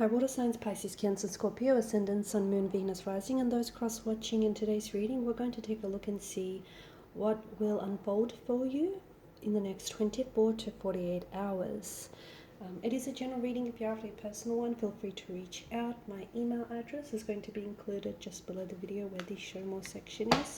Hi, water signs Pisces, Cancer, Scorpio, Ascendant, Sun, Moon, Venus, Rising, and those cross-watching in today's reading. We're going to take a look and see what will unfold for you in the next 24 to 48 hours. It is a general reading. If you're after a personal one, feel free to reach out. My email address is going to be included just below the video where the show more section is.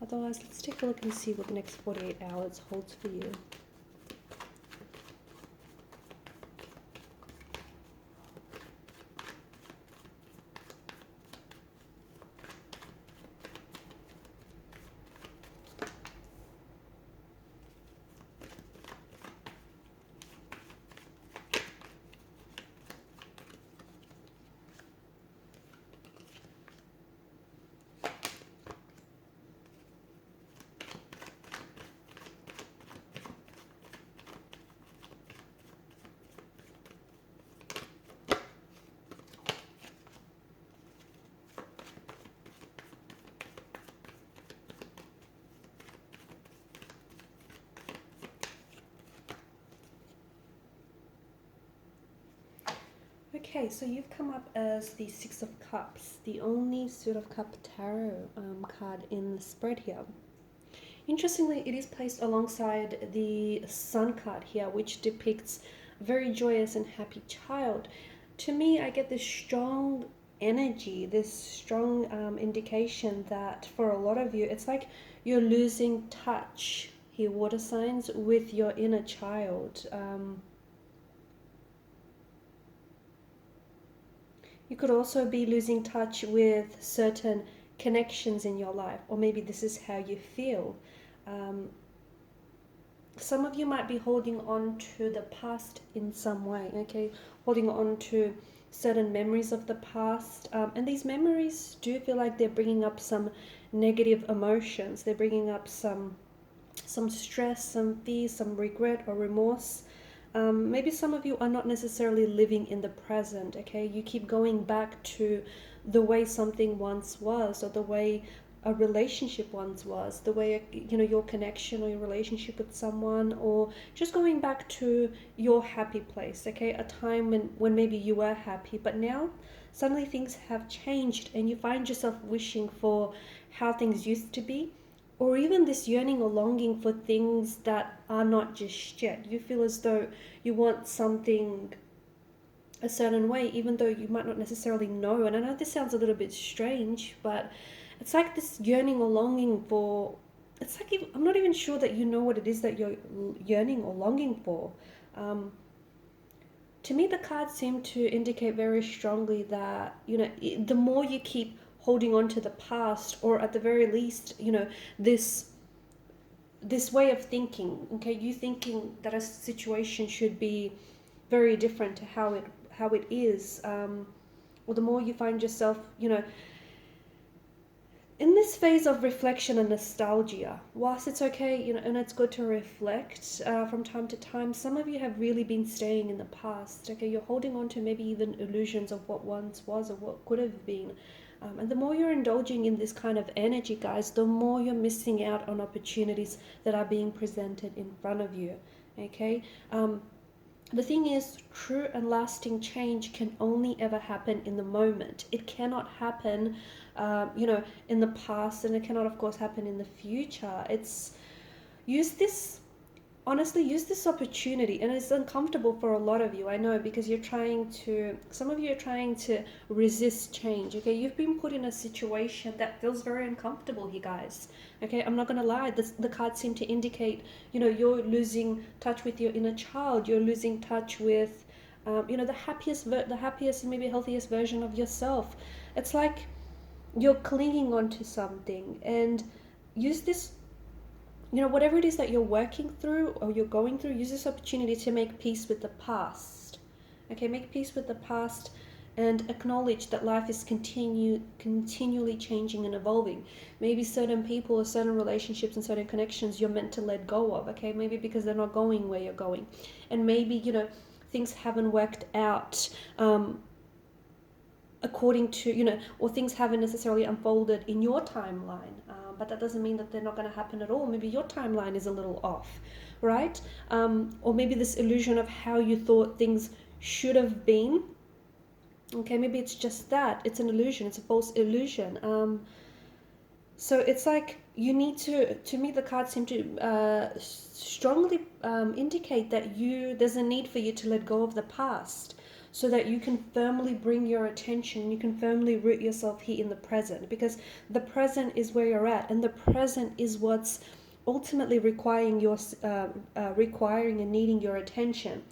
Otherwise, let's take a look and see what the next 48 hours holds for you. Okay, so you've come up as the Six of Cups, the only Suit of Cup tarot card in the spread here. Interestingly, it is placed alongside the Sun card here, which depicts a very joyous and happy child. To me, I get this strong energy, this strong indication that for a lot of you, it's like you're losing touch here, water signs, with your inner child. You could also be losing touch with certain connections in your life, or maybe this is how you feel. Some of you might be holding on to the past in some way, okay? Holding on to certain memories of the past. And these memories do feel like they're bringing up some negative emotions. They're bringing up some stress, some fear, some regret or remorse. Maybe some of you are not necessarily living in the present, okay? You keep going back to the way something once was, or the way a relationship once was, the way, you know, your connection or your relationship with someone, or just going back to your happy place, okay? A time when maybe you were happy, but now suddenly things have changed and you find yourself wishing for how things used to be. Or even this yearning or longing for things that are not just yet. You feel as though you want something a certain way, even though you might not necessarily know. And I know this sounds a little bit strange, but it's like this yearning or longing for, it's like, I'm not even sure that you know what it is that you're yearning or longing for. To me, the cards seem to indicate very strongly that, you know, the more you keep holding on to the past, or at the very least, you know, this way of thinking, okay, you thinking that a situation should be very different to how it is, or the more you find yourself, you know, in this phase of reflection and nostalgia. Whilst it's okay, you know, and it's good to reflect from time to time, some of you have really been staying in the past, okay? You're holding on to maybe even illusions of what once was or what could have been. And the more you're indulging in this kind of energy, guys, the more you're missing out on opportunities that are being presented in front of you, okay? The thing is, true and lasting change can only ever happen in the moment. It cannot happen, you know, in the past, and it cannot, of course, happen in the future. Honestly, use this opportunity, and it's uncomfortable for a lot of you, I know, because some of you are trying to resist change, okay? You've been put in a situation that feels very uncomfortable here, guys, okay? I'm not gonna lie, the cards seem to indicate, you know, you're losing touch with your inner child, you're losing touch with, you know, the happiest and maybe healthiest version of yourself. It's like you're clinging onto something, and use this, you know, whatever it is that you're working through or you're going through, use this opportunity to make peace with the past. Okay, make peace with the past and acknowledge that life is continually changing and evolving. Maybe certain people or certain relationships and certain connections you're meant to let go of, okay? Maybe because they're not going where you're going. And maybe, you know, things haven't worked out according to, you know, or things haven't necessarily unfolded in your timeline, but that doesn't mean that they're not going to happen at all. Maybe your timeline is a little off, right? Or maybe this illusion of how you thought things should have been Okay, maybe it's just that. It's an illusion. It's a false illusion. So it's like you need to me, the cards seem to strongly indicate that there's a need for you to let go of the past so that you can firmly bring your attention, you can firmly root yourself here in the present, because the present is where you're at, and the present is what's ultimately requiring and needing your attention.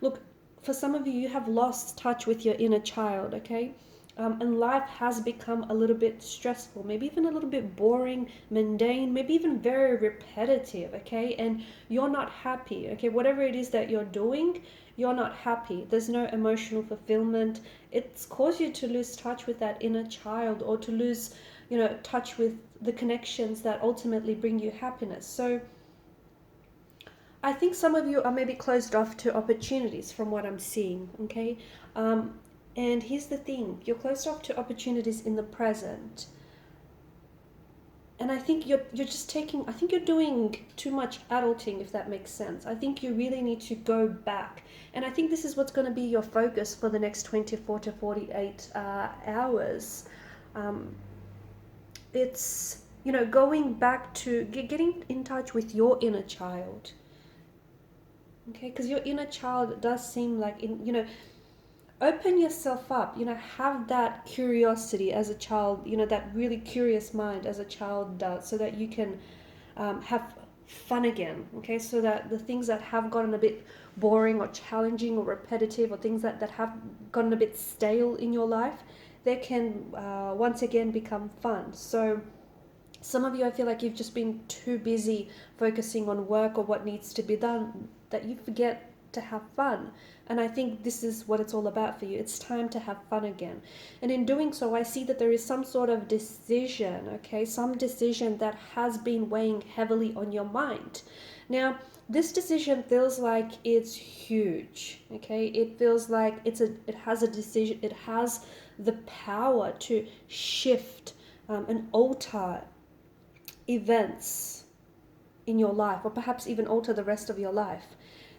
Look, for some of you, you have lost touch with your inner child, okay? And life has become a little bit stressful, maybe even a little bit boring, mundane, maybe even very repetitive, okay? And you're not happy, okay? Whatever it is that you're doing, you're not happy. There's no emotional fulfillment. It's caused you to lose touch with that inner child, or to lose, touch with the connections that ultimately bring you happiness. So I think some of you are maybe closed off to opportunities from what I'm seeing, okay? And here's the thing, you're closed off to opportunities in the present. And I think you're doing too much adulting, if that makes sense. I think you really need to go back. And I think this is what's going to be your focus for the next 24 to 48 hours. It's, going back to getting in touch with your inner child. Okay, because your inner child does seem like, open yourself up, have that curiosity as a child, that really curious mind as a child does, so that you can have fun again, okay? So that the things that have gotten a bit boring or challenging or repetitive, or things that have gotten a bit stale in your life, they can once again become fun. So some of you, I feel like you've just been too busy focusing on work or what needs to be done, that you forget to have fun. And I think this is what it's all about for you. It's time to have fun again. And in doing so, I see that there is some sort of decision, okay? Some decision that has been weighing heavily on your mind. Now, this decision feels like it's huge, okay? It feels like it has a decision, it has the power to shift and alter events in your life, or perhaps even alter the rest of your life.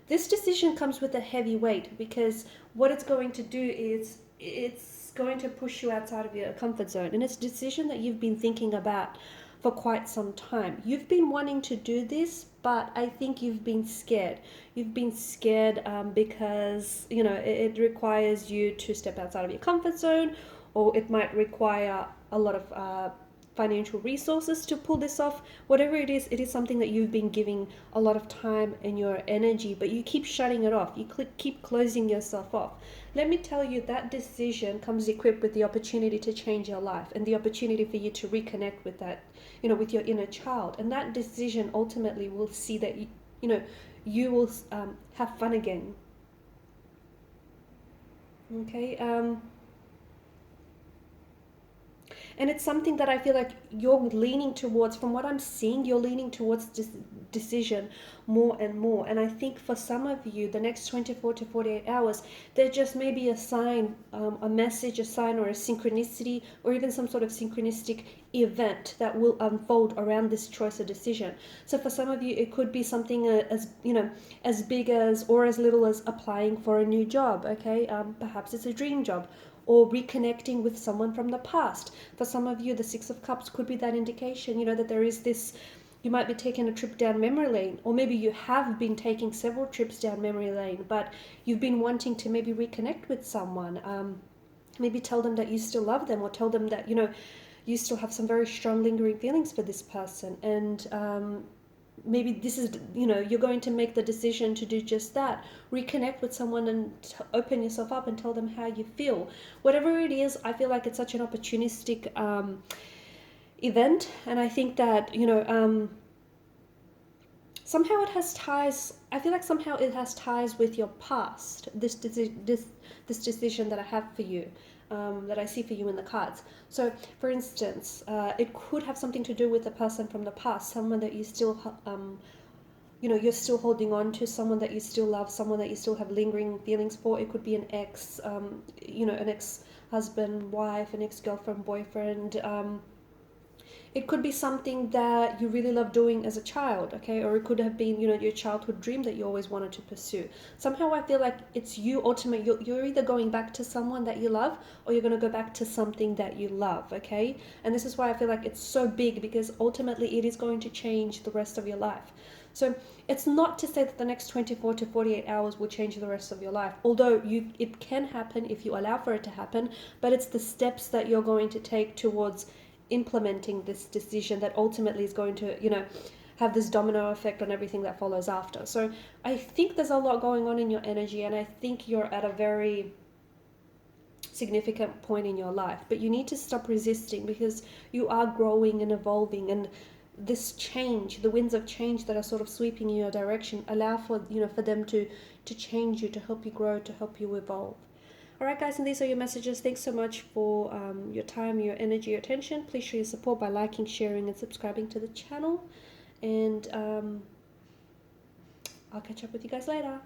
This decision comes with a heavy weight, because what it's going to do is it's going to push you outside of your comfort zone, and it's a decision that you've been thinking about for quite some time. You've been wanting to do this, but I think you've been scared. You've been scared because it requires you to step outside of your comfort zone, or it might require a lot of financial resources to pull this off. Whatever it is something that you've been giving a lot of time and your energy, but you keep shutting it off. You keep closing yourself off. Let me tell you, that decision comes equipped with the opportunity to change your life, and the opportunity for you to reconnect with that, with your inner child. And that decision ultimately will see that you will have fun again. Okay. And it's something that I feel like you're leaning towards. From what I'm seeing, you're leaning towards this decision more and more. And I think for some of you, the next 24 to 48 hours, there just may be a sign, a message, a sign, or a synchronicity, or even some sort of synchronistic event that will unfold around this choice or decision. So for some of you, it could be something as big as, or as little as, applying for a new job. Okay, perhaps it's a dream job, or reconnecting with someone from the past. For some of you, the Six of Cups could be that indication, that there is this, you might be taking a trip down memory lane, or maybe you have been taking several trips down memory lane, but you've been wanting to maybe reconnect with someone. Maybe tell them that you still love them, or tell them that, you still have some very strong lingering feelings for this person. And maybe this is, you're going to make the decision to do just that. Reconnect with someone and open yourself up and tell them how you feel. Whatever it is, I feel like it's such an opportunistic event. And I think that, somehow it has ties. I feel like somehow it has ties with your past, this decision that I have for you. That I see for you in the cards. So, for instance, it could have something to do with a person from the past, someone that you still, you're still holding on to, someone that you still love, someone that you still have lingering feelings for. It could be an ex, an ex-husband, wife, an ex-girlfriend, boyfriend. It could be something that you really love doing as a child, okay? Or it could have been, your childhood dream that you always wanted to pursue. Somehow I feel like it's you ultimately, you're either going back to someone that you love, or you're going to go back to something that you love, okay? And this is why I feel like it's so big, because ultimately it is going to change the rest of your life. So it's not to say that the next 24 to 48 hours will change the rest of your life, although it can happen if you allow for it to happen, but it's the steps that you're going to take towards implementing this decision that ultimately is going to, have this domino effect on everything that follows after. So I think there's a lot going on in your energy, and I think you're at a very significant point in your life, but you need to stop resisting, because you are growing and evolving, and this change, the winds of change that are sort of sweeping in your direction, allow for for them to change you, to help you grow, to help you evolve. All right, guys, and these are your messages. Thanks so much for your time, your energy, your attention. Please show your support by liking, sharing, and subscribing to the channel. And I'll catch up with you guys later.